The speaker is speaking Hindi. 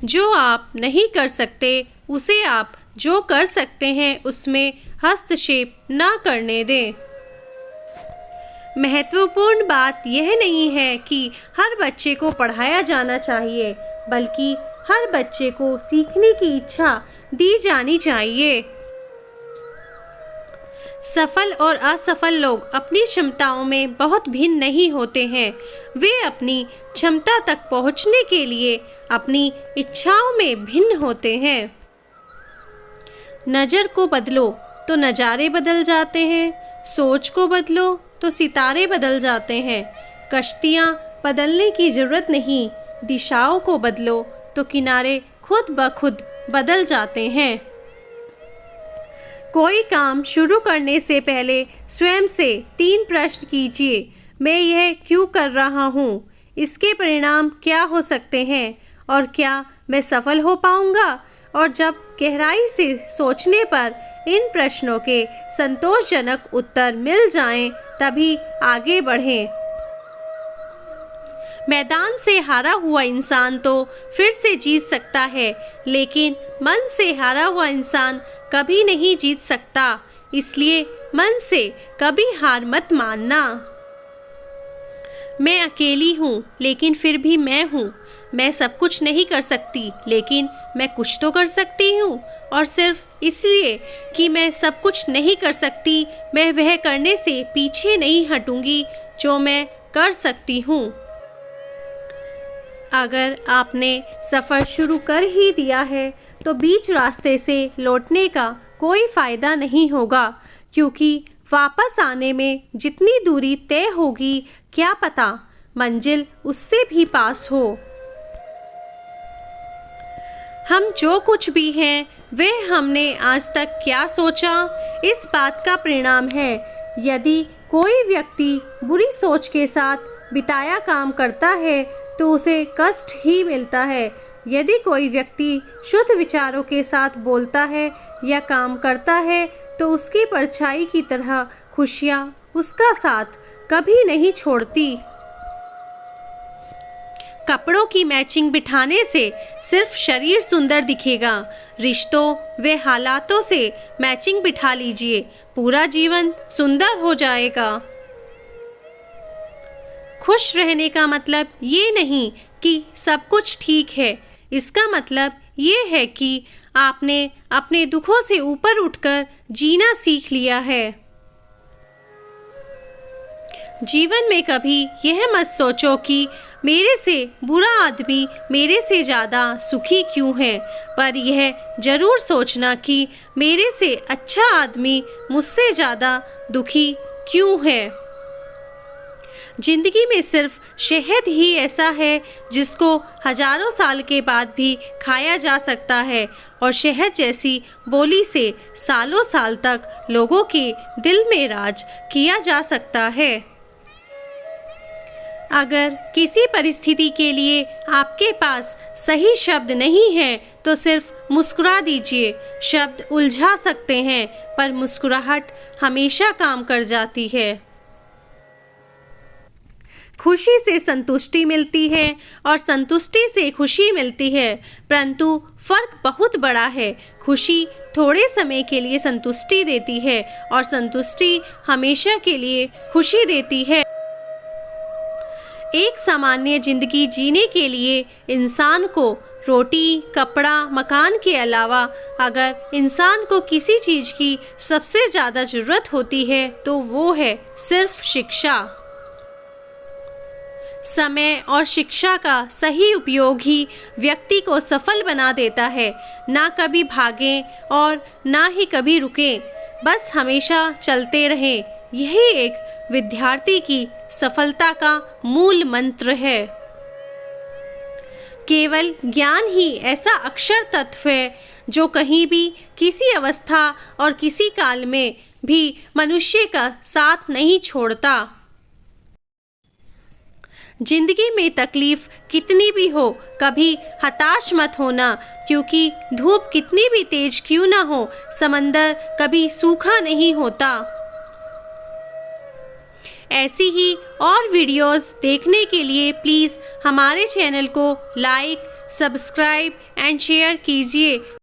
जो आप नहीं कर सकते उसे आप जो कर सकते हैं उसमें हस्तक्षेप ना करने दें। महत्वपूर्ण बात यह नहीं है कि हर बच्चे को पढ़ाया जाना चाहिए, बल्कि हर बच्चे को सीखने की इच्छा दी जानी चाहिए। सफल और असफल लोग अपनी क्षमताओं में बहुत भिन्न नहीं होते हैं। वे अपनी क्षमता तक पहुंचने के लिए अपनी इच्छाओं में भिन्न होते हैं। नज़र को बदलो तो नज़ारे बदल जाते हैं, सोच को बदलो तो सितारे बदल जाते हैं। कश्तियाँ बदलने की ज़रूरत नहीं, दिशाओं को बदलो तो किनारे खुद ब खुद बदल जाते हैं। कोई काम शुरू करने से पहले स्वयं से 3 प्रश्न कीजिए। मैं यह क्यों कर रहा हूँ? इसके परिणाम क्या हो सकते हैं? और क्या मैं सफल हो पाऊँगा? और जब गहराई से सोचने पर इन प्रश्नों के संतोषजनक उत्तर मिल जाएं, तभी आगे बढ़ें। मैदान से हारा हुआ इंसान तो फिर से जीत सकता है, लेकिन मन से हारा हुआ इंसान कभी नहीं जीत सकता। इसलिए मन से कभी हार मत मानना। मैं अकेली हूँ, लेकिन फिर भी मैं हूँ। मैं सब कुछ नहीं कर सकती, लेकिन मैं कुछ तो कर सकती हूँ। और सिर्फ इसलिए कि मैं सब कुछ नहीं कर सकती, मैं वह करने से पीछे नहीं हटूंगी जो मैं कर सकती हूँ। अगर आपने सफ़र शुरू कर ही दिया है तो बीच रास्ते से लौटने का कोई फ़ायदा नहीं होगा, क्योंकि वापस आने में जितनी दूरी तय होगी, क्या पता मंजिल उससे भी पास हो। हम जो कुछ भी हैं वह हमने आज तक क्या सोचा, इस बात का परिणाम है। यदि कोई व्यक्ति बुरी सोच के साथ बिताया काम करता है तो उसे कष्ट ही मिलता है। यदि कोई व्यक्ति शुद्ध विचारों के साथ बोलता है या काम करता है तो उसकी परछाई की तरह खुशियाँ उसका साथ कभी नहीं छोड़ती। कपड़ों की मैचिंग बिठाने से सिर्फ शरीर सुंदर दिखेगा। रिश्तों व हालातों से मैचिंग बिठा लीजिए, पूरा जीवन सुंदर हो जाएगा। खुश रहने का मतलब ये नहीं कि सब कुछ ठीक है। इसका मतलब ये है कि आपने अपने दुखों से ऊपर उठकर जीना सीख लिया है। जीवन में कभी यह मत सोचो कि मेरे से बुरा आदमी मेरे से ज़्यादा सुखी क्यों है, पर यह ज़रूर सोचना कि मेरे से अच्छा आदमी मुझसे ज़्यादा दुखी क्यों है। जिंदगी में सिर्फ शहद ही ऐसा है जिसको हजारों साल के बाद भी खाया जा सकता है, और शहद जैसी बोली से सालों साल तक लोगों के दिल में राज किया जा सकता है। अगर किसी परिस्थिति के लिए आपके पास सही शब्द नहीं है तो सिर्फ मुस्कुरा दीजिए। शब्द उलझा सकते हैं, पर मुस्कुराहट हमेशा काम कर जाती है। खुशी से संतुष्टि मिलती है और संतुष्टि से खुशी मिलती है, परंतु फर्क बहुत बड़ा है। खुशी थोड़े समय के लिए संतुष्टि देती है और संतुष्टि हमेशा के लिए खुशी देती है। एक सामान्य जिंदगी जीने के लिए इंसान को रोटी, कपड़ा, मकान के अलावा अगर इंसान को किसी चीज़ की सबसे ज़्यादा ज़रूरत होती है तो वो है सिर्फ शिक्षा। समय और शिक्षा का सही उपयोग ही व्यक्ति को सफल बना देता है। ना कभी भागें और ना ही कभी रुकें, बस हमेशा चलते रहें। यही एक विद्यार्थी की सफलता का मूल मंत्र है। केवल ज्ञान ही ऐसा अक्षर तत्व है जो कहीं भी, किसी अवस्था और किसी काल में भी मनुष्य का साथ नहीं छोड़ता। जिंदगी में तकलीफ कितनी भी हो, कभी हताश मत होना, क्योंकि धूप कितनी भी तेज क्यों ना हो, समंदर कभी सूखा नहीं होता। ऐसी ही और वीडियोस देखने के लिए प्लीज़ हमारे चैनल को लाइक, सब्सक्राइब एंड शेयर कीजिए।